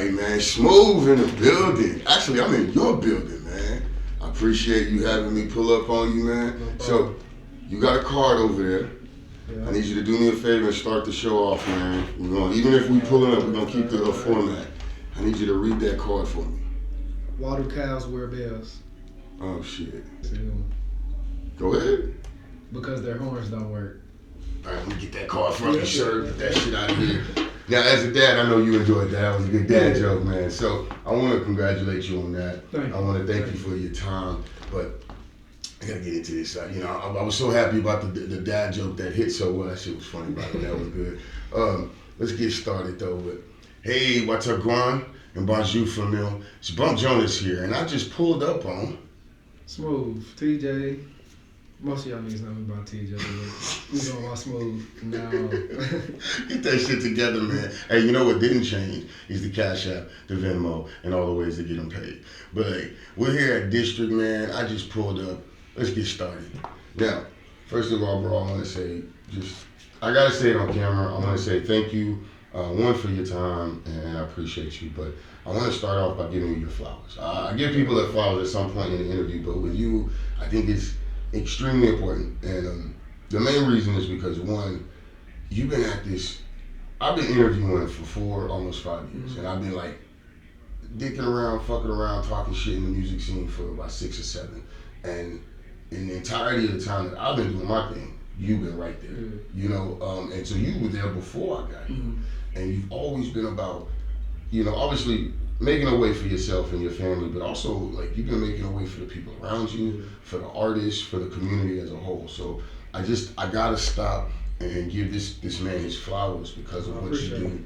right, man. Smoov in the building. Actually, I'm in your building, man. I appreciate you having me pull up on you, man. No So, you got a card over there. Yeah. I need you to do me a favor and start the show off, man. Even if we pull it up, we're gonna keep the format. I need you to read that card for me. Why do cows wear bells? Oh shit. Go ahead. Because their horns don't work. All right, let me get that card from you, sir. Get that shit out of here. Now, as a dad, I know you enjoyed that. That was a good dad joke, man. So I want to congratulate you on that. Thank you. I want to thank you for your time, but I gotta get into this. I was so happy about the dad joke that hit so well. That shit was funny, by the way. That was good. Let's get started though. With hey, what's up, Guan? And bonjour, famille. It's Bump Jonas here, and I just pulled up on Smoov TJ. Most of y'all niggas know me about TJ. We going about Smoov now. Get that shit together, man. Hey, you know what didn't change is the Cash App, the Venmo, and all the ways to get them paid. But hey, we're here at Distrikt, man. I just pulled up. Let's get started. Now, first of all, bro, I want to say I got to say it on camera. I want to say thank you, one, for your time, and I appreciate you. But I want to start off by giving you your flowers. I give people their flowers at some point in the interview, but with you, I think it's extremely important. And the main reason is because, one, you've been at this, I've been interviewing for almost 5 years, and I've been like dicking around, fucking around, talking shit in the music scene for about 6 or 7. And in the entirety of the time that I've been doing my thing, you've been right there, and so you were there before I got here. And you've always been about, obviously making a way for yourself and your family, but also like you've been making a way for the people around you, for the artists, for the community as a whole. So I gotta stop and give this man his flowers because of what you do.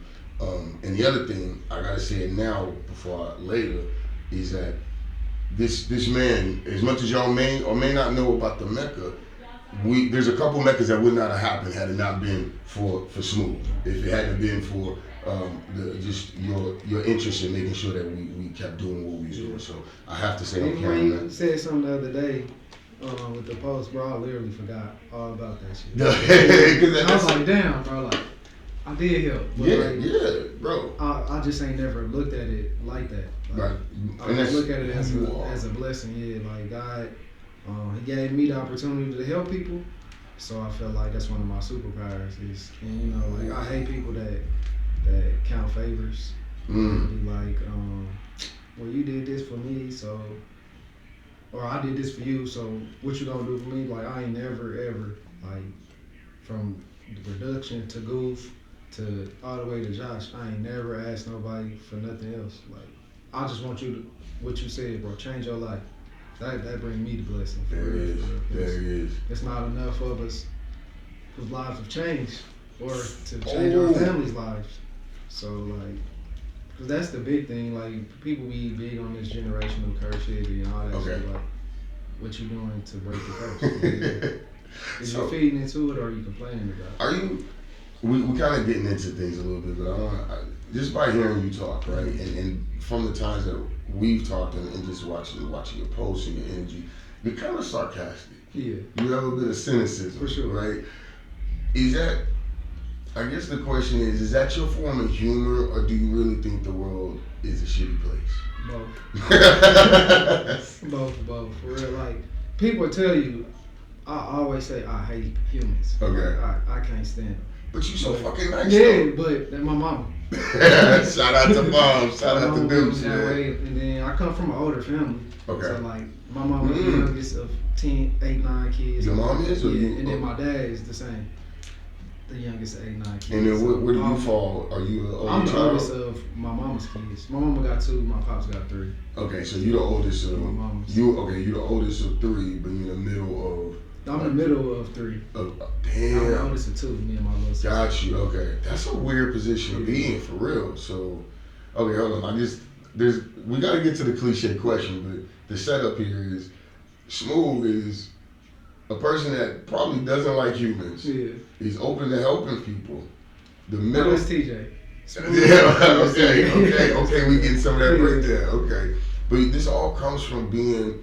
And the other thing, I gotta say it now before later, is that this man, as much as y'all may or may not know about the Mecca, there's a couple Meccas that would not have happened had it not been for Smoov. If it hadn't been for just your interest in making sure that we kept doing what we was doing. So I have to say on camera. You said something the other day with the post, bro. I literally forgot all about that shit. I was like, damn, bro. Like, I did help. But yeah, bro. I just ain't never looked at it like that. Like, Right. I just look at it as a blessing. Yeah, like God, He gave me the opportunity to help people. So I feel like that's one of my superpowers. And I hate people that count favors. Be like, well, you did this for me, so, or I did this for you, so what you gonna do for me? Like, I ain't never ever, like, from the production to Goof to all the way to Josh, I ain't never asked nobody for nothing else. Like, I just want you to, what you said, bro, change your life. That bring me the blessing. There it is. It's not enough of us whose lives have changed, or to change our families' lives. So, like, because that's the big thing. Like, people be big on this generational curse shit and all that shit. Like, what you doing to break the curse? Is you feeding into it, or are you complaining about it? We kind of getting into things a little bit, but just by hearing you talk, right, and from the times that we've talked and just watching your posts and your energy, you're kind of sarcastic. Yeah. You have a bit of cynicism, for sure, right? Is that? I guess the question is that your form of humor, or do you really think the world is a shitty place? Both. Both. For real, like, people tell you, I always say I hate humans. Okay. I can't stand them. But you so fucking nice. Yeah, but that's my mama. Shout out to mom. Shout out to them. That way, and then I come from an older family. Okay. So like my mom was the youngest of 10, 8, 9 kids. Your mom is? Or you? And then my dad is the same. The youngest of 8, 9 kids. And then where do you fall? Are you an I'm the child? oldest of my mama's kids. My mama got 2, my pops got 3. Okay, so you're the oldest of my mama's. you're the oldest of 3, but you're in the middle of. I'm in the middle of 3. Damn. I'm the oldest of 2, me and my little sister. Got you. Okay, that's a weird position to be in, for real. So, okay, hold on. We got to get to the cliche question, but the setup here is Smoov is a person that probably doesn't like humans. Yeah. He's open to helping people. The middle. That's TJ. Yeah. Okay. We get some of that breakdown. Okay, but this all comes from being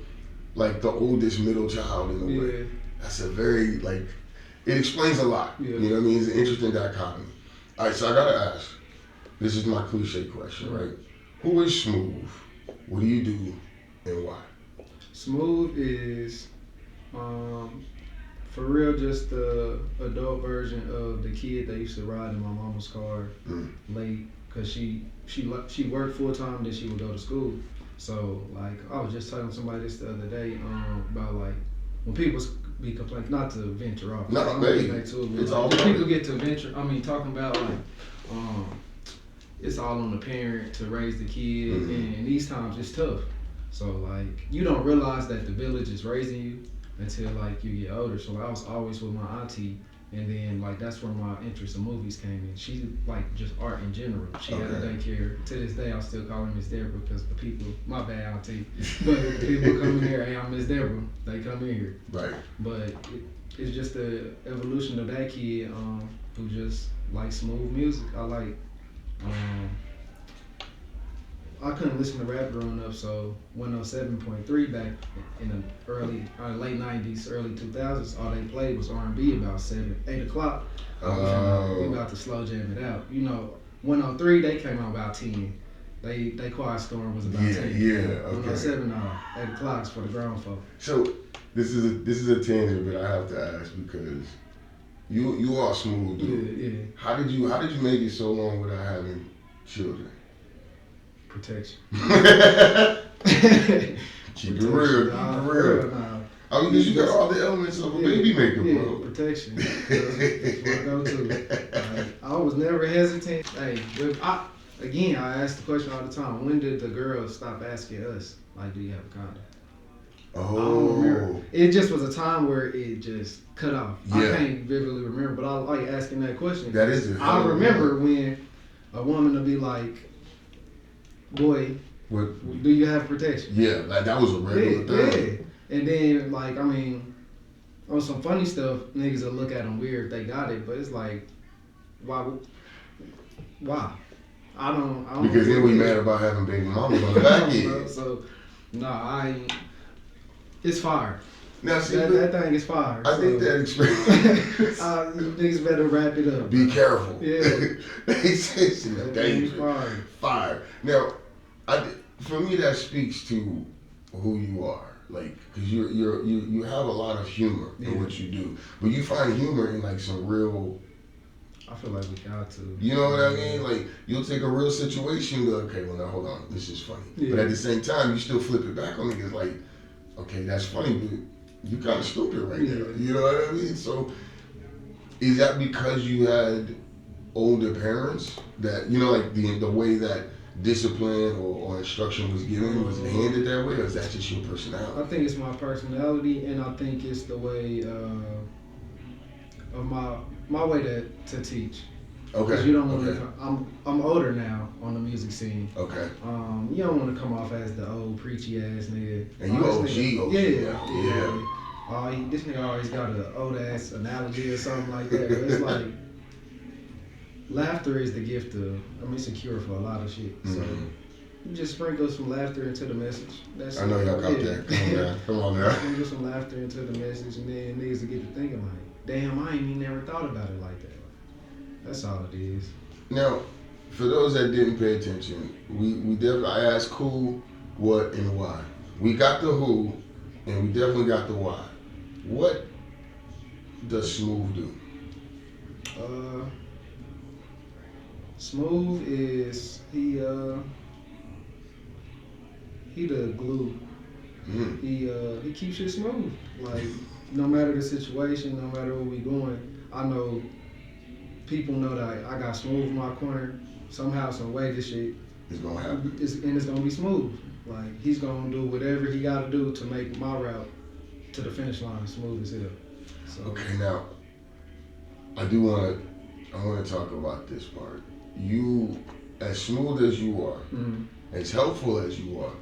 like the oldest middle child in a way. That's a very, like, it explains a lot. Yeah. You know what I mean? It's an interesting dichotomy. All right, so I gotta ask. This is my cliche question, right? Who is Smoov? What do you do and why? Smoov is, for real, just the adult version of the kid that used to ride in my mama's car late, cause she worked full time, then she would go to school. So like I was just telling somebody this the other day about like when people be complaining, not to venture off. No, baby, it's all people get to venture. I mean, talking about like it's all on the parent to raise the kid, and these times it's tough. So like you don't realize that the village is raising you until like you get older. So like, I was always with my auntie, and then like that's where my interest in movies came in. She like just art in general. She had a daycare. To this day, I still call her Miss Deborah because the people, my bad auntie, but the people come in here, hey, I'm Miss Deborah. They come in here. Right. But it's just the evolution of that kid who just likes smooth music. I like. I couldn't listen to rap growing up, so 107.3 back in the late 90s, early 2000s, all they played was R&B about 8 o'clock. We about to slow jam it out. You know, 103, they came out about 10. They Quiet Storm was about 10. Yeah, okay. 107, 8 o'clock's for the grown folk. So this is a tangent, but I have to ask because you are smooth, dude. Yeah. How did you make it so long without having children? Protection. Keep it real. Nah. I mean, because you got all the elements of a baby maker, bro. Protection. That's what I go to. I was never hesitant. Hey, I ask the question all the time. When did the girls stop asking us, like, do you have a condom? Oh. I don't remember. It just was a time where it just cut off. Yeah. I can't vividly remember, but I like asking that question. That is it. I remember when a woman would be like, boy, do you have protection? Yeah, like that was a regular thing. Yeah. And then, like, I mean, on some funny stuff, niggas will look at them weird if they got it, but it's like, why? I don't. Because then we mad about having baby mamas on the back end. So, it's fire. Now, see, that thing is fire. I think that experience. You niggas better wrap it up. Be careful. Yeah. It's dangerous. Fire. Now, for me, that speaks to who you are. Like, because you have a lot of humor in what you do, but you find humor in like some real. I feel like we got to. You know what I mean? Like, you'll take a real situation and go, okay, well now hold on, this is funny. Yeah. But at the same time, you still flip it back on niggas like, okay, that's funny, but you kind of stupid right now. You know what I mean? So, is that because you had older parents that, you know, like the way that discipline or instruction was given, was it handed that way, or is that just your personality? I think it's my personality, and I think it's the way of my way to teach. Okay. Because you don't want to. I'm older now on the music scene. Okay. You don't want to come off as the old preachy ass nigga. And you OG. Yeah. This nigga always got an old ass analogy or something like that. But it's like laughter is the gift of. It's a cure for a lot of shit. Mm-hmm. So you just sprinkle some laughter into the message. I know y'all got that. Come on now. Sprinkle some laughter into the message, and then niggas will get to thinking like, damn, I ain't even never thought about it like that. That's all it is. Now, for those that didn't pay attention, we definitely, I asked who, what, and why. We got the who, and we definitely got the why. What does Smoov do? Smoov is he the glue. Mm-hmm. He keeps shit smooth. Like no matter the situation, no matter where we going, I know people know that I got Smoov in my corner. Somehow, some way, this shit is gonna happen. It's gonna be smooth. Like he's gonna do whatever he got to do to make my route to the finish line smooth as hell. So. Okay, now I want to talk about this part. You, as smooth as you are, mm-hmm. as helpful as you are,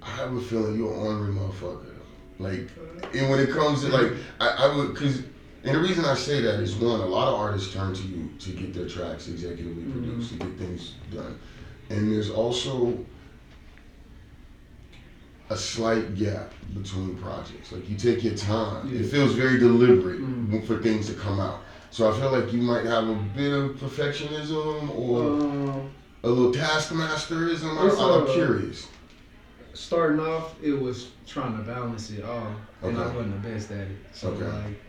I have a feeling you're an ornery motherfucker. Like, and when it comes to like, I would, cause, and the reason I say that is one, a lot of artists turn to you to get their tracks executively produced, to get things done. And there's also a slight gap between projects. Like you take your time. Yeah. It feels very deliberate for things to come out. So I feel like you might have a bit of perfectionism or... a little taskmasterism? I'm curious. Starting off, it was trying to balance it all, and I wasn't the best at it. So like,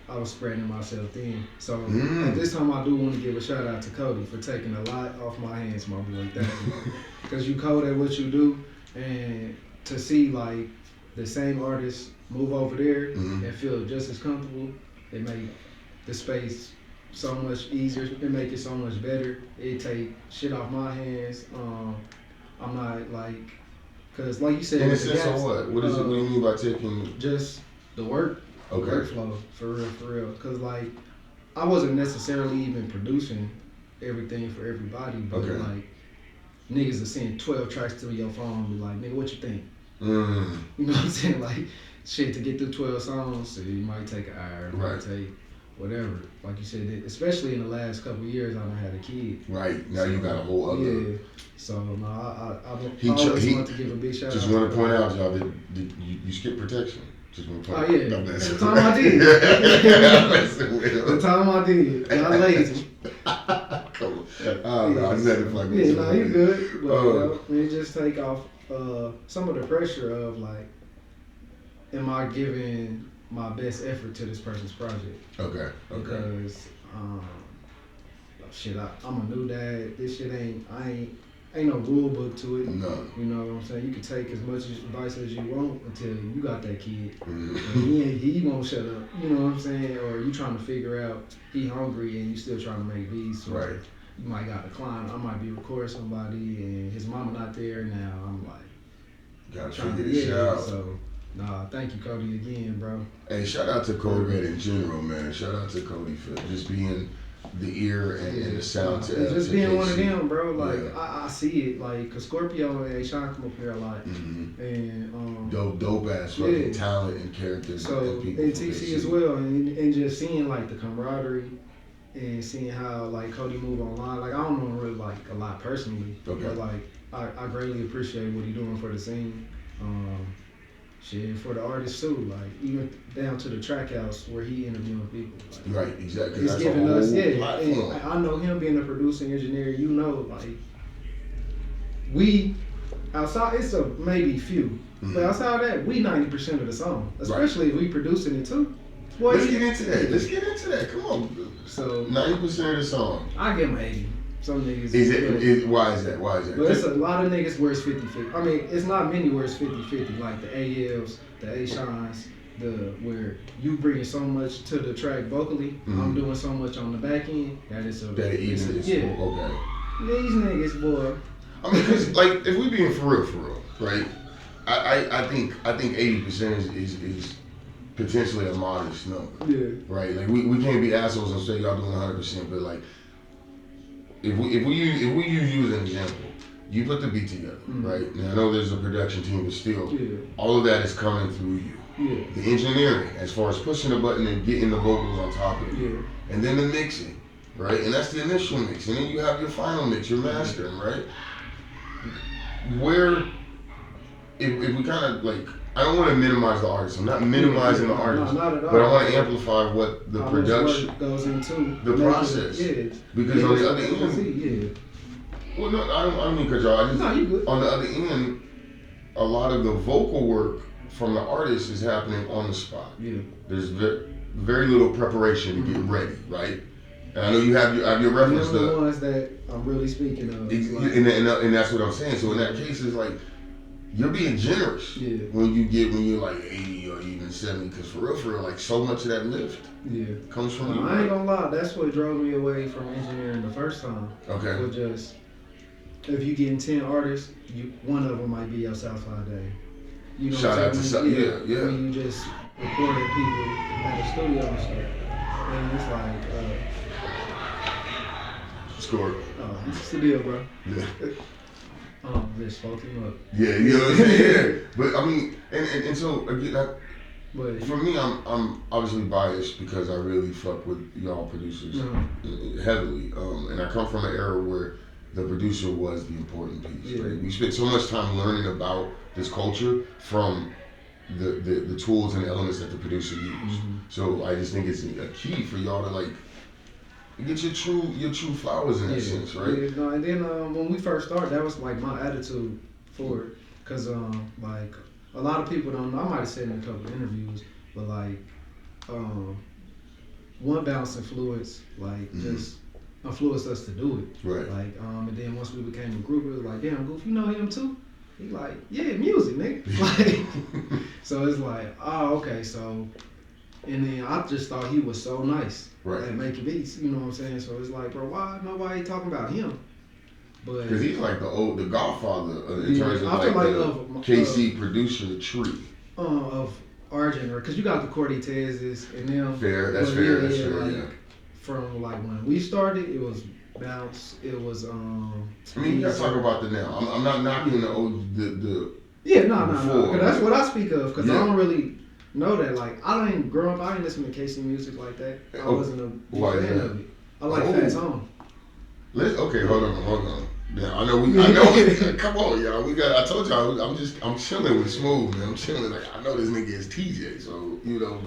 I was spreading myself thin. So at this time, I do want to give a shout out to Cody for taking a lot off my hands, my boy. Thank you, because you cold at what you do, and to see like the same artist move over there and feel just as comfortable, it make the space so much easier. It make it so much better. It take shit off my hands. I'm not like, cause like you said, in a sense of what? What is it? What do you mean by taking? Just the work. Okay. Workflow, for real. Cause like, I wasn't necessarily even producing everything for everybody, but like, niggas are sending 12 tracks to your phone and be like, nigga, what you think? You know what I'm saying? Like, shit, to get through 12 songs, so it might take an hour, it might take whatever. Like you said, especially in the last couple of years, I done had a kid. Right, now you got a whole other. Yeah, so no, I always want to give a big shout out. Just want to point out, y'all, that you skipped protection. Just want to point out. Oh yeah, the time I did. The time I did. Y'all lazy. Come on. No, I just had to fuck with you. Yeah, no, you good. But it just take off some of the pressure of like, am I giving my best effort to this person's project? Okay. Because shit, I'm a new dad. This shit ain't no rule book to it. No. You know what I'm saying? You can take as much advice as you want until you got that kid. And he won't shut up. You know what I'm saying? Or you trying to figure out he hungry and you still trying to make beats. So right. You might got a client. I might be recording somebody and his mama not there now. I'm like, gotta figure this out. So, nah, thank you, Cody, again, bro. Hey, shout out to Cody Red in general, man. Shout out to Cody for just being the ear and the sound to just being one of them, bro. Like, I see it, like, cause Scorpio and Sean come up here a lot, and dope ass fucking talent and characters. So and people and TC as well, and just seeing like the camaraderie and seeing how like Cody move online. Like, I don't know him really like a lot personally, but like I greatly appreciate what he doing for the scene. Shit, for the artists too, like even down to the track house where he interviewing people. Like, right, exactly. He's giving us, and I know him being a producer engineer. You know, like we outside, it's a maybe few, but outside of that, we 90% of the song, especially if we producing it too. Boy, Let's get into that. Come on. So 90% of the song. I give him 80. Some niggas. Why is that? But it's a lot of niggas where it's 50-50. I mean, it's not many where it's 50-50, like the ALs, the A-Shines, where you bringing so much to the track vocally, I'm doing so much on the back end, that is okay. Okay. These niggas, boy. I mean, cause like, if we being for real, right? I think 80% is potentially a modest number. Yeah. Right? Like, we can't be assholes and say y'all doing 100%, but like, if we use you as an example, you put the beat together, right? Now I know there's a production team, but still, all of that is coming through you. Yeah. The engineering, as far as pushing the button and getting the vocals on top of it, and then the mixing, right? And that's the initial mix, and then you have your final mix, your mastering, right? Where, if we kind of like, I don't want to minimize the artist. I'm not minimizing the artist, not at all. but I want to amplify what the production goes into the process. Because on the other end, well, no, I don't mean cut y'all. You good. On the other end, a lot of the vocal work from the artist is happening on the spot. Yeah. There's very little preparation to get ready, right? And I know you have your reference. The ones that I'm really speaking of. And that's what I'm saying. So in that case, it's like, you're being generous when you're like 80 or even 70, because for real, like, so much of that lift comes from you. I ain't gonna lie, that's what drove me away from engineering the first time. Okay. Was just, if you getting 10 artists, one of them might be your Southside Day. You know, shout out to when you just recording people at the studio and stuff, and it's like score. Oh, it's the deal, bro. Yeah. Just spoke him up. Yeah, you know what I'm saying? Yeah. But I mean, and so again, for me, I'm obviously biased because I really fuck with y'all producers heavily, and I come from an era where the producer was the important piece. Yeah. Right? We spent so much time learning about this culture from the tools and elements that the producer used. So I just think it's a key for y'all to like You get your true flowers in that sense, right? Yeah, no, and then when we first started, that was like my attitude for it, cause like a lot of people don't know. I might have said in a couple of interviews, but like one bounce influence, like just influenced us to do it. Right. Like and then once we became a group, it was like, damn, Goof, you know him too? He like, yeah, music, nigga. Like, so it's like, oh, okay, so. And then I just thought he was so nice at making beats, you know what I'm saying? So it's like, bro, why nobody talking about him? But because he's like the godfather in terms of like the KC producer tree of our generation. Because you got the Cortezes and them. Fair, that's fair. Like, yeah. From like when we started, it was Bounce. It was I mean, you gotta talk about the now. I'm not knocking the old the. Yeah, no. Because that's what I speak of. Because I don't really know that. Like, I didn't grow up. I didn't listen to KC music like that. I wasn't a fan of it. I like Fat Tone. Okay, hold on. Yeah, I know. Come on, y'all. I told y'all. I'm chilling with Smoov, man. I'm chilling. Like, I know this nigga is TJ, so you know,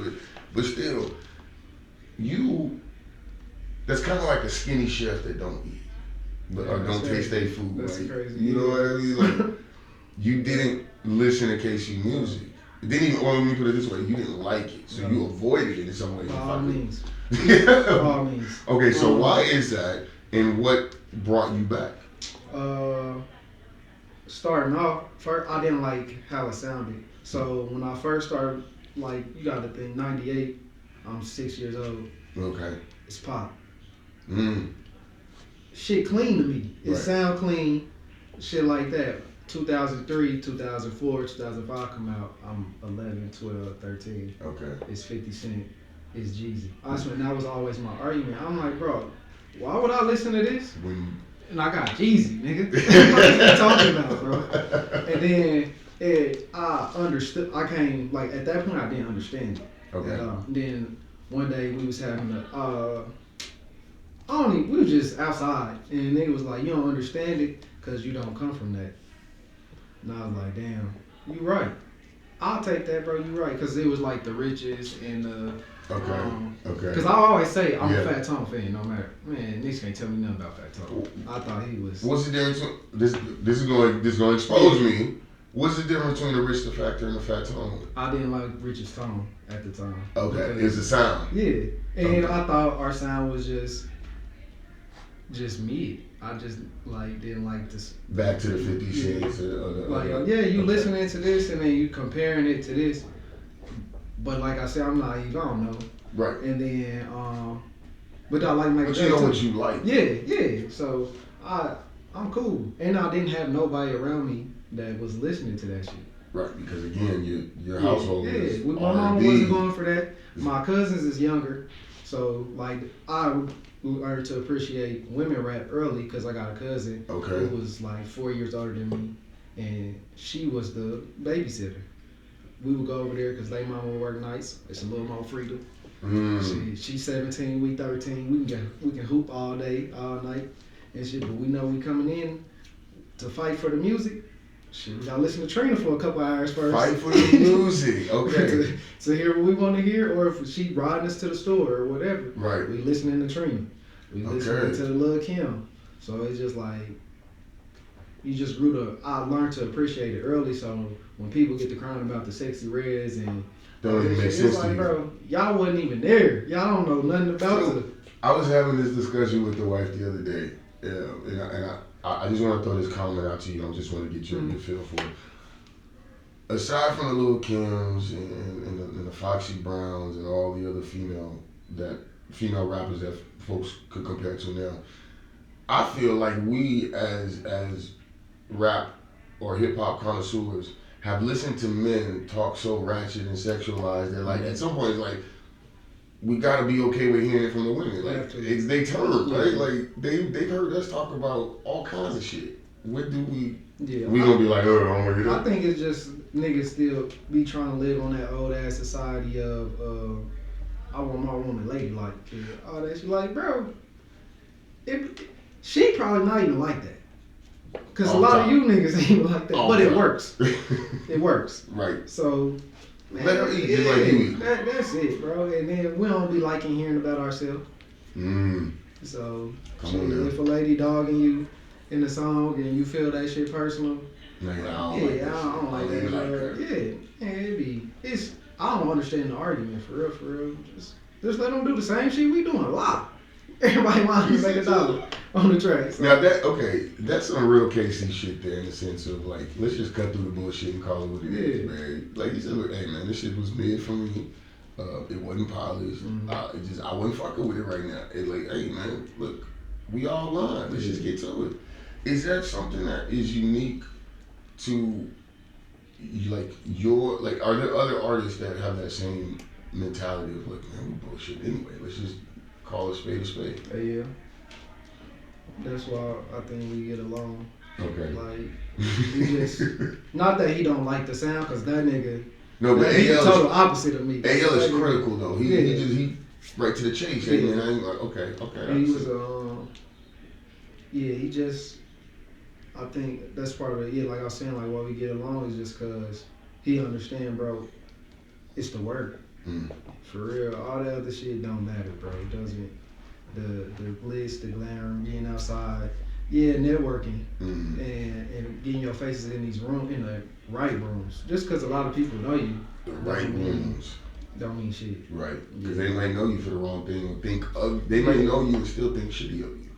but still, that's kind of like a skinny chef that don't eat, or don't taste their food. That's like, crazy. You know what I mean? Like, you didn't listen to KC music. It didn't even. Let me put it this way: you didn't like it, so you avoided it in some way. By all means. Okay, so why is that, and what brought you back? Starting off, first I didn't like how it sounded. So when I first started, like, you got to think, 98, I'm 6 years old. Okay. It's pop. Shit clean to me. It sound clean, shit like that. 2003, 2004, 2005 come out, I'm 11, 12, 13. Okay. It's 50 Cent. It's Jeezy. That was always my argument. I'm like, bro, why would I listen to this? And I got Jeezy, nigga. What are you talking about, bro? And then I understood. I came, like, at that point, I didn't understand it. Okay. Then one day we was having we was just outside, and nigga was like, you don't understand it because you don't come from that. And I was like, damn, you right. I'll take that, bro. You right, because it was like the Riches and the. Okay. Because I always say I'm a Fat Tone fan, no matter. Man, niggas can't tell me nothing about Fat Tone. I thought he was. What's the difference? This is going to expose me. What's the difference between the Rich the Factor and the Fat Tone? I didn't like Rich's tone at the time. Okay, it's the sound. Yeah, and I thought our sound was just mid. I just didn't like this. Back to the 50 Shades. You listening to this and then you comparing it to this. But like I said, I'm naive. I don't know. Right. And then, but I like Michael Jackson. But you know what you like. Yeah. So I'm cool, and I didn't have nobody around me that was listening to that shit. Right, because again, your household is my mom wasn't going for that. My cousins is younger, so like I learned to appreciate women rap early because I got a cousin who was like 4 years older than me, and she was the babysitter. We would go over there because they mama would work nights. It's a little more freedom. She's 17, we 13. We can hoop all day, all night, and shit. But we know we coming in to fight for the music. Shit, we gotta listen to Trina for a couple hours first. Fight for the music, okay. to hear what we want to hear, or if she riding us to the store or whatever. Right. We listening to Trina. We listening to the Lil Kim. So it's just like I learned to appreciate it early. So when people get to crying about the Sexy Reds and don't even make sense it's like, bro, y'all wasn't even there. Y'all don't know nothing about it. I was having this discussion with the wife the other day, and I just want to throw this comment out to you. I just want to get your feel for it. Aside from the Lil Kims and the Foxy Browns and all the other female rappers that folks could compare to now, I feel like we as rap or hip hop connoisseurs have listened to men talk so ratchet and sexualized that like at some point it's like we gotta be okay with hearing it from the women. Like it's they turn, right? Like they've heard us talk about all kinds of shit. What do we? Yeah, we gonna be like, oh, I don't want to hear that. I think it's just niggas still be trying to live on that old ass society of I want my woman ladylike. All that shit, like, bro. She probably not even like that. Cause a lot of you niggas ain't even like that, but it works. It works. Right. So. Man, let her eat just like you eat. That's it, bro. And then we don't be liking hearing about ourselves. So Come if a lady dogging you in the song and you feel that shit personal, I don't like that. I don't understand the argument for real. Just let them do the same shit we doing a lot. Everybody wants to make $1 on the track. So. Now that's some real KC shit there in the sense of like, let's just cut through the bullshit and call it what it is, man. Like you said, look, hey man, this shit was mid for me. It wasn't polished. I wasn't fucking with it right now. It like, hey man, look, we all lying. Let's just get to it. Is that something that is unique to are there other artists that have that same mentality of like, man, we bullshit anyway. Let's just call a spade a spade. Yeah. That's why I think we get along. Okay. Like, he just, not that he don't like the sound, cause that nigga. No, but he's the AL total opposite of me. AL is critical though. He right to the chase. Yeah. And I'm like, okay. And he was he just. I think that's part of it. Yeah, like I was saying, like why we get along is just cause he understand, bro. It's the work. For real, all that other shit don't matter, bro. It doesn't. The glitz, the glamour, being outside, networking, and getting your faces in these rooms, in the right rooms. Just because a lot of people know you, the right rooms don't mean shit. Right, because they might know you for the wrong thing, or they might know you and still think shitty of you.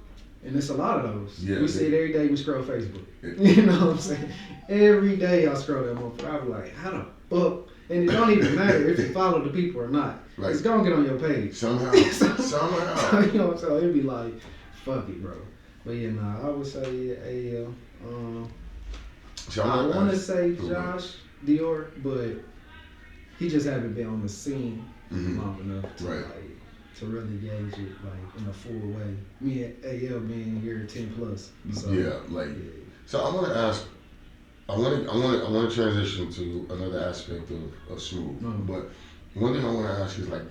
And it's a lot of those. Yeah, we see it every day. We scroll Facebook. You know what I'm saying? Every day I scroll that motherfucker. I be like, how the fuck? And it don't even matter if you follow the people or not. Right. It's gonna get on your page. Somehow. So, you know what I'm saying? It'd be like, fuck it, bro. But yeah, I would say AL. I want to say Josh Dior, but he just haven't been on the scene long enough to really gauge it like in a full way. Me and AL being here 10 plus. So, So I want to ask. I want to transition to another aspect of Smoov. But one thing I want to ask is like,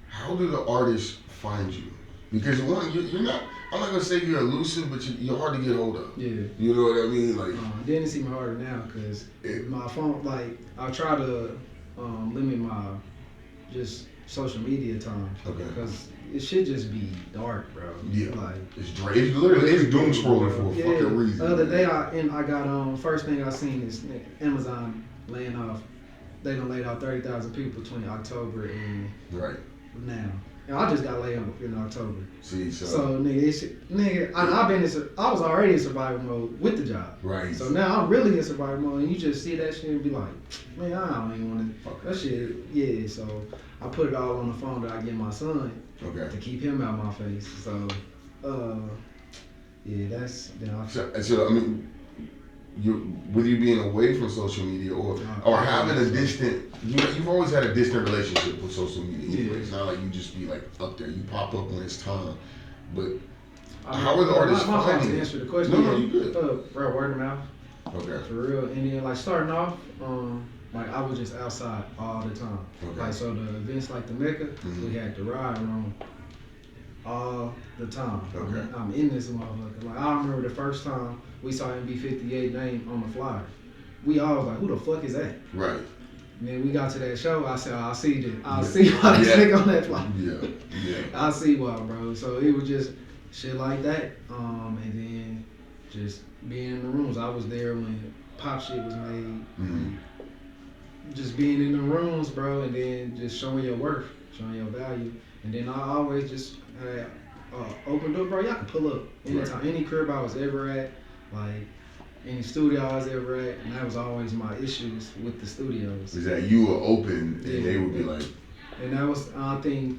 how do the artists find you? Because you're not. I'm not gonna say you're elusive, but you're hard to get hold of. Yeah. You know what I mean? Like. Then it's even harder now because my phone. Like I try to limit my just social media time. Okay. Because it should just be dark, bro. Yeah. Like it's doom scrolling for a fucking reason. The other day I got first thing I seen is Amazon laying off. They done laid off 30,000 people between October and now. And I just got laid off in October. See, so nigga, I was already in survival mode with the job. Right. So now I'm really in survival mode, and you just see that shit and be like, man, I don't even want to. That shit, yeah. So I put it all on the phone that I get my son. Okay. To keep him out my face. So, that's. So I mean, with you being away from social media or having a distant, you've always had a distant relationship with social media. Anyway. It's not like you just be like up there. You pop up when it's time. But how are the artists finding to answer the question? No, you good. Bro, word of mouth. Okay. For real. And then like starting off, like I was just outside all the time. Okay. Like so the events like the Mecca, we had the ride room all the time. Okay. I'm in this motherfucker. Like I remember the first time we saw MB58 name on the flyer. We all was like, who the fuck is that? Right. And then we got to that show. I said, I'll see why this nigga on that flyer. Yeah. I'll see why, bro. So it was just shit like that. And then just being in the rooms. I was there when pop shit was made. Just being in the rooms, bro, and then just showing your worth, showing your value. And then I always just had open door, bro. Y'all can pull up anytime, any crib I was ever at, like any studio I was ever at, and that was always my issues with the studios. Is that you were open and they would be like. And that was, I think,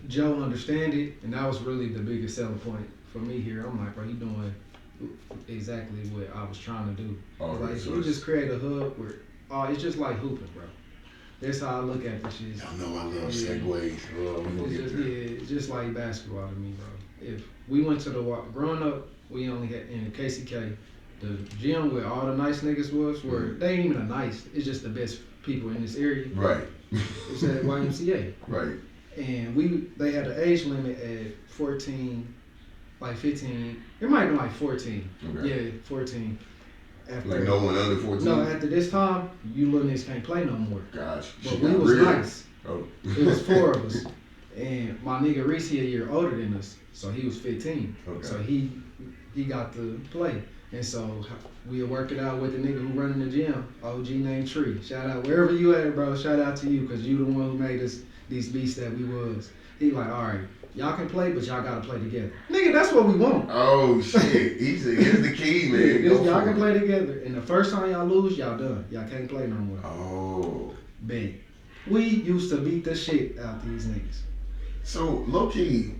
Joe understand it, and that was really the biggest selling point for me here. I'm like, bro, you doing exactly what I was trying to do. Like, so you just create a hub where. It's just like hooping, bro. That's how I look at this shit. I know I love segues. It's just like basketball to me, bro. If we went to growing up, we only had in the KCK, the gym where all the nice niggas was, where they ain't even a nice. It's just the best people in this area. Right. It's at YMCA. Right. And they had an age limit at 14, like 15. It might have been like 14. Okay. Yeah, 14. After, like no one under 14? No, after this time, you little niggas can't play no more. Gosh. But we was nice. Oh. It was 4 of us. And my nigga Reese, he a year older than us, so he was 15. Okay. So he got to play. And so we'll work it out with the nigga who running the gym, OG named Tree. Shout out wherever you at, bro. Shout out to you, because you the one who made us these beasts that we was. He like, all right, y'all can play, but y'all got to play together. Nigga, that's what we want. Oh, shit. Here's the key, man. Y'all can play together. And the first time y'all lose, y'all done. Y'all can't play no more. Oh. Bet. We used to beat the shit out these niggas. So, low-key,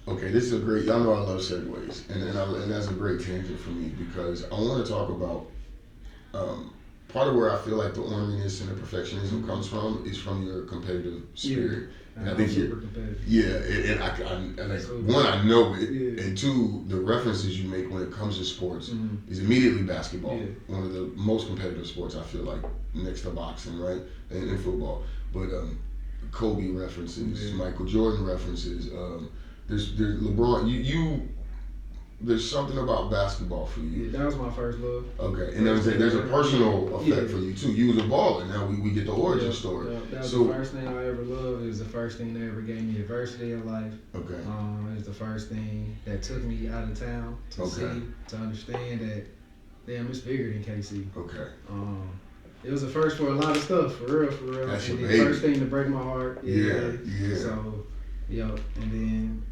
okay, this is a great, y'all know I love segues, and that's a great tangent for me, because I want to talk about part of where I feel like the orneliness and the perfectionism comes from is from your competitive spirit. Yeah, and I think super competitive. Yeah, and I like, one, I know it, and two, the references you make when it comes to sports is immediately basketball, one of the most competitive sports, I feel like, next to boxing, right, and football, but Kobe references, Michael Jordan references, there's LeBron, there's something about basketball for you. Yeah, that was my first love. Okay, and there's a personal effect for you too. You was a baller. Now we get the origin story. Yeah, that was the first thing I ever loved. It was the first thing that ever gave me adversity in life. Okay. It was the first thing that took me out of town to see, to understand that, damn, it's bigger than KC. Okay. It was the first for a lot of stuff, for real. That's and your the baby. first thing to break my heart. Yeah. So, and then,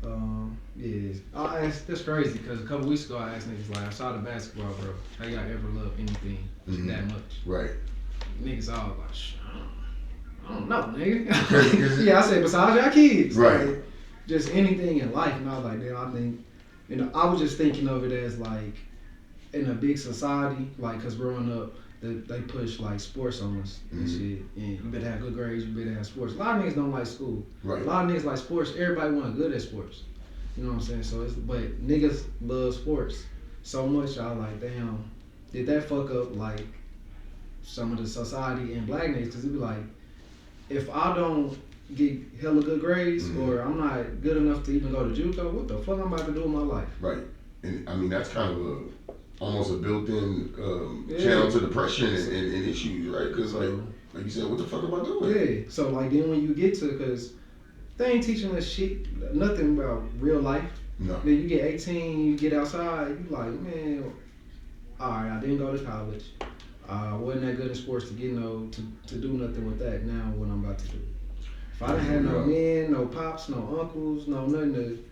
that's crazy, because a couple weeks ago I asked niggas, like, outside of basketball, bro, how y'all ever love anything that much? Right. Niggas all like, I don't know, nigga. Yeah, I said, besides y'all kids. Right. Like, just anything in life. And I was like, damn, I think, I was just thinking of it as, like, in a big society, like, because growing up, they push like sports on us and shit. And you better have good grades, you better have sports. A lot of niggas don't like school. Right. A lot of niggas like sports. Everybody want good at sports. You know what I'm saying? So but niggas love sports so much. I was like, damn, did that fuck up like some of the society and black niggas? Because it be like, if I don't get hella good grades or I'm not good enough to even go to JUCO, what the fuck I'm about to do with my life? Right. And I mean, that's kind of almost a built-in channel to depression and issues, right? Because like you said, what the fuck am I doing? Yeah. So like then when you get to, because they ain't teaching us shit, nothing about real life. No. Then you get 18, you get outside, you like, man, all right, I didn't go to college. Wasn't that good in sports to get to do nothing with that. Now what I'm about to do. If I didn't have no men, no pops, no uncles, no nothing to,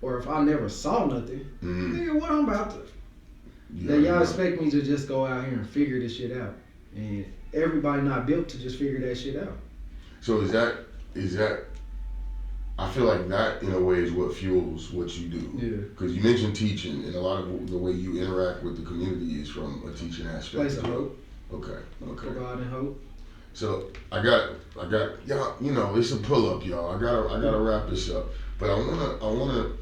or if I never saw nothing, nigga, what I'm about to. That y'all expect me to just go out here and figure this shit out, and everybody not built to just figure that shit out. So is that? I feel like that in a way is what fuels what you do. Yeah. Because you mentioned teaching, and a lot of the way you interact with the community is from a teaching aspect. Place of hope. Okay. Providing hope. So I got y'all. It's a pull-up, y'all. I gotta wrap this up, but I wanna.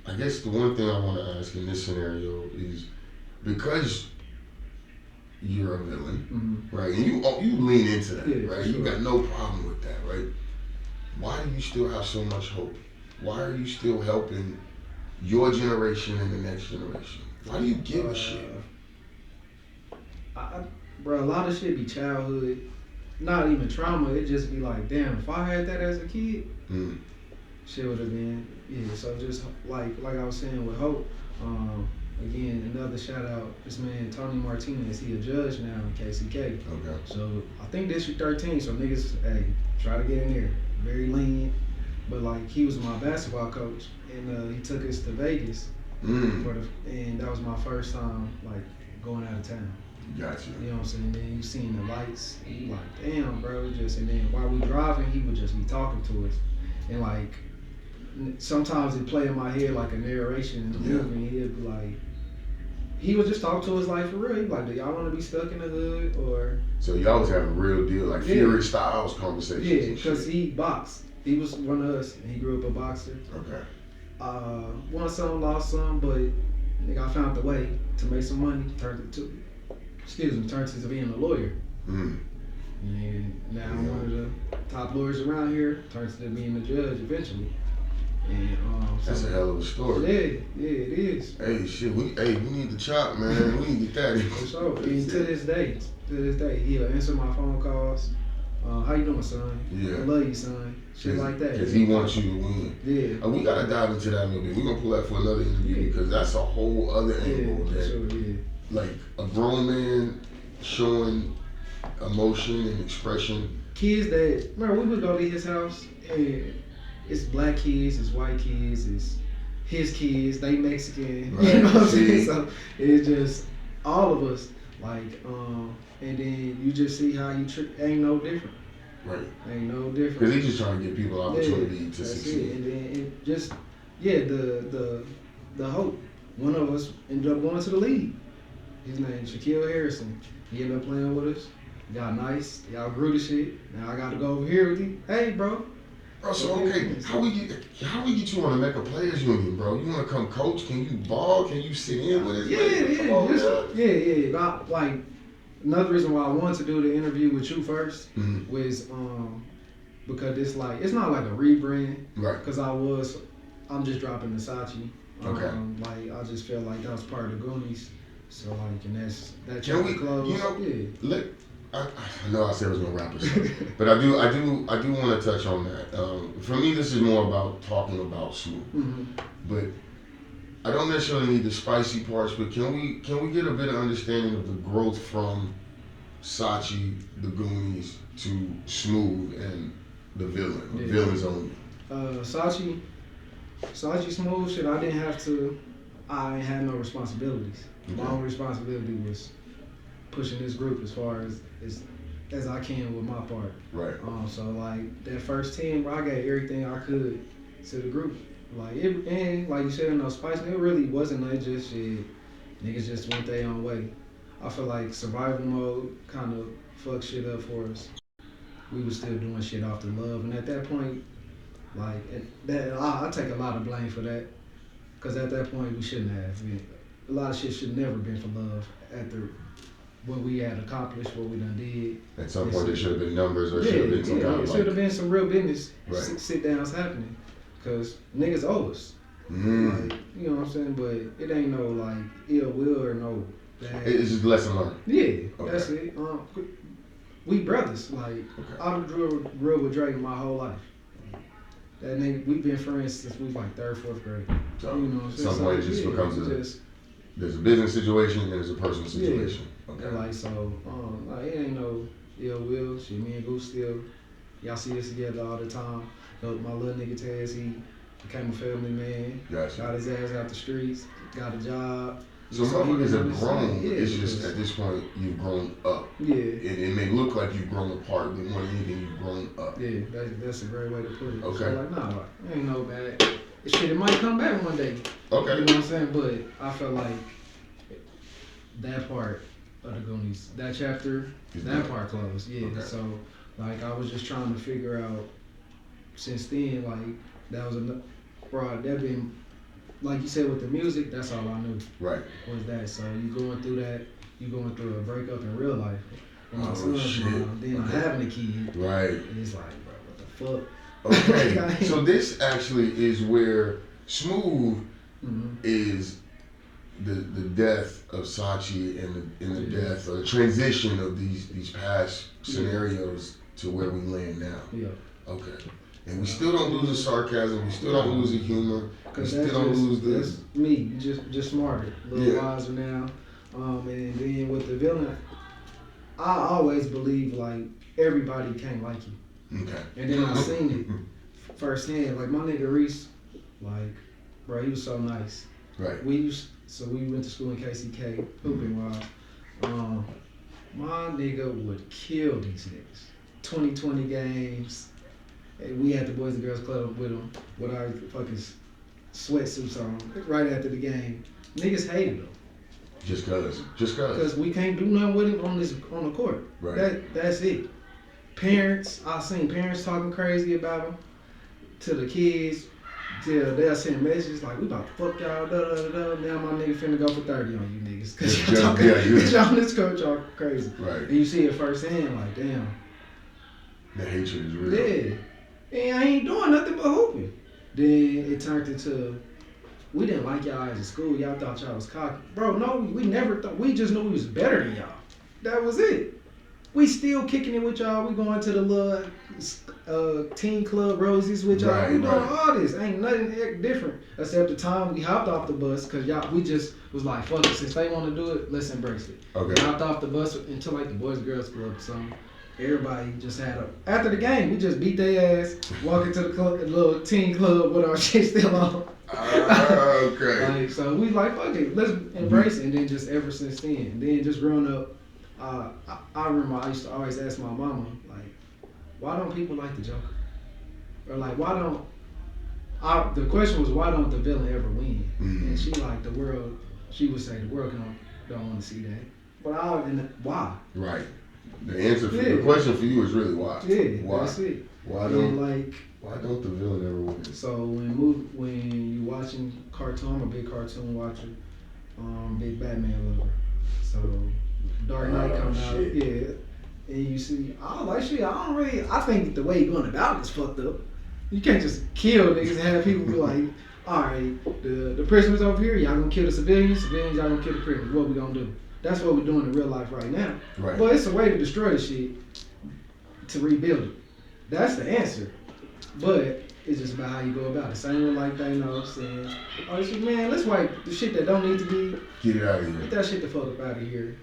I guess the one thing I want to ask in this scenario is, because you're a villain, right? And you lean into that, right? Sure. You got no problem with that, right? Why do you still have so much hope? Why are you still helping your generation and the next generation? Why do you give a shit? Bro, a lot of shit be childhood, not even trauma. It just be like, damn, if I had that as a kid, shit would have been. Yeah, so just like I was saying with hope, again, another shout out, this man Tony Martinez, he a judge now in KCK. Okay. So I think District 13, so niggas, hey, try to get in there. Very lenient. But like, he was my basketball coach, and he took us to Vegas. And that was my first time like going out of town. Gotcha. You know what I'm saying? Then you seen the lights, and you like, damn, bro, just, and then while we driving, he would just be talking to us. And like, sometimes it play in my head like a narration in the movie, and he'd be like, he would just talk to us like, for real. He'd be like, do y'all want to be stuck in the hood, or? So y'all was having real deal, like Fury Styles conversations. Yeah, because he boxed. He was one of us, and he grew up a boxer. Okay. Won some, lost some, but nigga, I found the way to make some money, turned to being a lawyer. And now I'm one of the top lawyers around here, turns to being a judge eventually. And that's a hell of a story. Yeah, it is. Hey, shit, we need the chop, man. We need to get that. For sure. And to this day, he'll answer my phone calls. How you doing, son? Yeah. I love you, son. Shit like that. Because he wants you to win. Yeah. We got to dive into that a little bit. We're going to pull that for another interview because that's a whole other angle. Yeah, sure, yeah. Like a grown man showing emotion and expression. Kids that, remember, we would go to his house and it's black kids, it's white kids, it's his kids, they Mexican. Right. You know what I'm saying? So it's just all of us. Like, and then you just see how you ain't no different. Right. Ain't no different. Because he's just trying to give people opportunity to succeed. And then it just, the hope. One of us ended up going to the league. His name is Shaquille Harrison. He ended up playing with us. Got nice. Y'all grew the shit. Now I got to go over here with you. Hey, bro. Bro, so okay, how we get you on the Mecca Players Union, bro? You want to come coach? Can you ball? Can you sit in with us? Yeah. Like another reason why I wanted to do the interview with you first was because it's not like a rebrand, right? Because I'm just dropping the Saachi. Okay. Like I just felt like that was part of the Goonies. So like, and that can we close. You know, I know I said I was gonna wrap this up, but I do want to touch on that. For me, this is more about talking about Smoov, but I don't necessarily need the spicy parts. But can we get a bit of understanding of the growth from Saachi, the Goonies, to Smoov and the villain, villains only? Saachi, Smoov, shit. I ain't had no responsibilities. Okay. My only responsibility was pushing this group as far as I can with my part. Right. So like that first 10, bro, I gave everything I could to the group. Like and like you said, no spice. It really wasn't like just shit. Niggas just went their own way. I feel like survival mode kind of fucked shit up for us. We was still doing shit off the love, and at that point, like I take a lot of blame for that. Cause at that point we shouldn't have. A lot of shit should never been for love. After what we had accomplished, what we done did. At some point, there should have been numbers, or should have been some kind of. It should have been some real business sit downs happening, cause niggas owe us. Like, you know what I'm saying? But it ain't no like ill will or no bad. It's just lesson learned. Yeah, that's it. We brothers. Like I grew up with Drake my whole life. That nigga, we've been friends since we was like 3rd, 4th grade. So, you know what I'm saying? Some point it just becomes there's a business situation and there's a personal situation. Okay. And like so, like it ain't no ill will. Shit, me and Goose still, y'all see us together all the time. My little nigga Taz, he became a family man. Gotcha. Got his ass out the streets, got a job. So motherfuckers have grown. It's just at this point you've grown up. Yeah. It may look like you've grown apart, but more than anything you've grown up. Yeah, that's a great way to put it. Okay. So like, nah, ain't no bad. Shit, it might come back one day. Okay. You know what I'm saying? But I felt like that part of the Goonies, that chapter, that part closed. Yeah. Okay. So like I was just trying to figure out since then, like that was that been like you said with the music, that's all I knew. Right. Was that. So you going through that, you going through a breakup in real life. And my son's mom, then I'm having a kid. Right. And it's like, bro, what the fuck? Okay. So this actually is where Smoov is the death of Saachi and the death or the transition of these past scenarios to where we land now. Yeah. Okay. And we still don't lose the sarcasm. We still don't lose the humor. We still don't lose the. That's me, just smarter, a little wiser now. And then with the villain, I always believe like everybody can't like you. Okay. And then I seen it firsthand. Like my nigga Reese, like, bro, he was so nice. Right. We went to school in KCK, hooping wise. My nigga would kill these niggas. 2020 games. We had the Boys and Girls Club with them, with our fucking sweatsuits on, right after the game. Niggas hated them. Just cause. Because we can't do nothing with him on the court. Right. That's it. Parents, I seen parents talking crazy about him to the kids. Till they'll send messages like, we about to fuck y'all, da-da-da-da. Now my nigga finna go for 30 on you niggas. Because y'all on this coach all crazy. Right. And you see it firsthand, like, damn. The hatred is real. Yeah. And I ain't doing nothing but hooping. Then it turned into, we didn't like y'all as a school. Y'all thought y'all was cocky. Bro, no, we never thought. We just knew we was better than y'all. That was it. We still kicking it with y'all. We going to the little teen club roses with y'all. Right, we doing right. all this. Ain't nothing different except the time we hopped off the bus because we just was like, fuck it. Since they want to do it, let's embrace it. Okay. We hopped off the bus until like the Boys and Girls Club or something. Everybody just had after the game, we just beat their ass, walk into the club, the little teen club with our shit still on. Okay. Like, so we like, fuck it, let's embrace it. And then just ever since then, and then just growing up, I remember I used to always ask my mama, like, why don't people like the Joker? Or like, why don't, the question was, why don't the villain ever win? Mm-hmm. And she like, she would say the world don't want to see that. But why? Right. The answer for the question for you is really why. Yeah, why? That's it. Why don't the villain ever win? So when you watching cartoon, I'm a big cartoon watcher, big Batman lover. So Dark Knight coming out, and you see, I think the way you're going about it is fucked up. You can't just kill niggas and have people be like, all right, the prisoners over here, y'all gonna kill the civilians, y'all gonna kill the prisoners. What we gonna do? That's what we're doing in real life right now. Right. But it's a way to destroy the shit to rebuild it. That's the answer. But it's just about how you go about it. Same with like Thanos saying, oh man, let's wipe the shit that don't need to be. Get it out of here. Get that shit the fuck up out of here.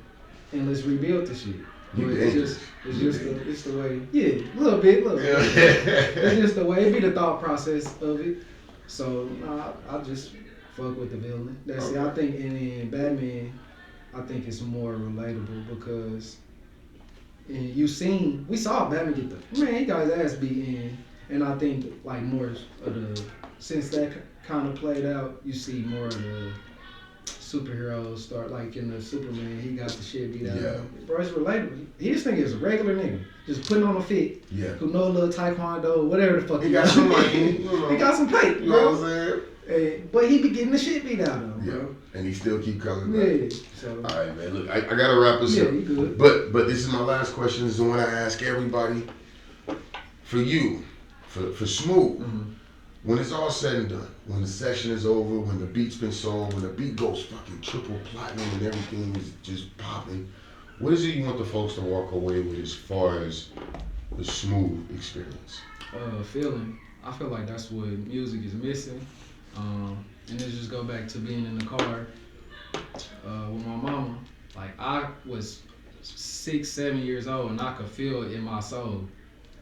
And let's rebuild the shit. But it's the way, a little bit. It's just the way, it be the thought process of it. So I just fuck with the villain. That's it. I think in Batman, I think it's more relatable because we saw Batman he got his ass beat in, and I think like more of since that kind of played out, you see more of the superheroes start like in the Superman, he got the shit beat out of him. Bro, it's relatable. He just think it's a regular nigga, just putting on a fit, who know a little taekwondo, whatever the fuck he got some money. He got some plate, bro. You know what I'm saying? But he be getting the shit beat out of him, bro. And he still keep coming back. So. All right, man. Look, I gotta wrap this up. You good. But this is my last question. This is the one I ask everybody. For you, for Smoov, when it's all said and done, when the session is over, when the beat's been sold, when the beat goes fucking triple platinum and everything is just popping, what is it you want the folks to walk away with as far as the Smoov experience? Feeling. I feel like that's what music is missing. And it just go back to being in the car with my mama. Like I was 6, 7 years old and I could feel it in my soul,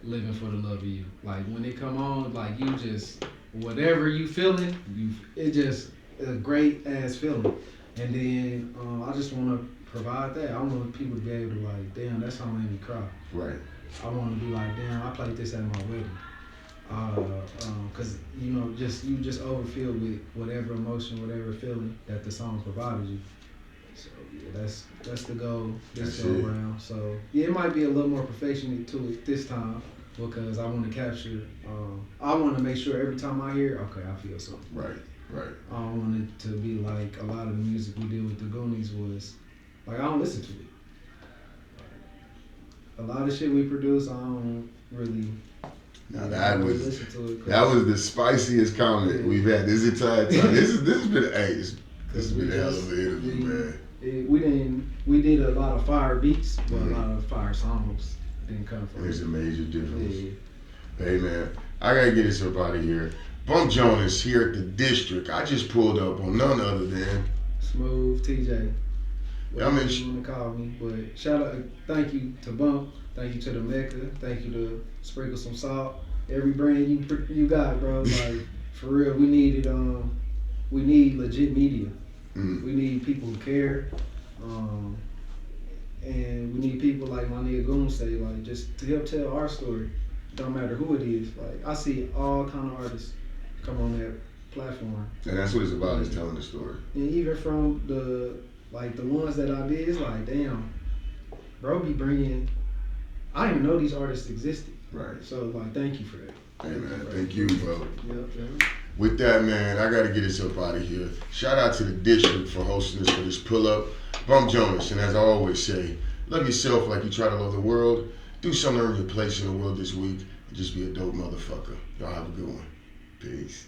living for the love of you. Like when it come on, like you just, whatever you feeling, it just a great ass feeling. And then I just want to provide that. I want people to be able to like, damn, that's how I made me cry. Right. I want to be like, damn, I played this at my wedding. Cause you just overfilled with whatever emotion, whatever feeling that the song provided you. So that's the goal this go around. So it might be a little more perfection to it this time because I want to capture. I want to make sure every time I hear, okay, I feel something. Right. I don't want it to be like a lot of the music we did with the Goonies was like I don't listen to it. A lot of shit we produce, I don't really. Now that was the spiciest comment we've had this entire time. This has been this has been a hell of an interview, man. We did a lot of fire beats, but a lot of fire songs didn't come from. There's a major difference. Yeah. Hey man, I gotta get this up out of here. Bump Jonas here at the District. I just pulled up on none other than Smoov TJ. Whatever you want to call me, but thank you to Bump. Thank you to the Mecca. Thank you to SprinkleSumSalt. Every brand you got, bro. Like for real, we need it. We need legit media. We need people who care, and we need people like my nigga Goon say, like just to help tell our story. Don't matter who it is. Like I see all kind of artists come on that platform. And that's what it's about, is telling the story. And even from the ones that I did, it's like, damn, bro be bringing, I didn't even know these artists existed. Right. So, like, thank you for that. Hey, man, thank you, bro. Yep. With that, man, I got to get this up out of here. Shout out to the District for hosting us for this pull-up. Bump Jonas, and as I always say, love yourself like you try to love the world. Do something to earn your place in the world this week, and just be a dope motherfucker. Y'all have a good one. Peace.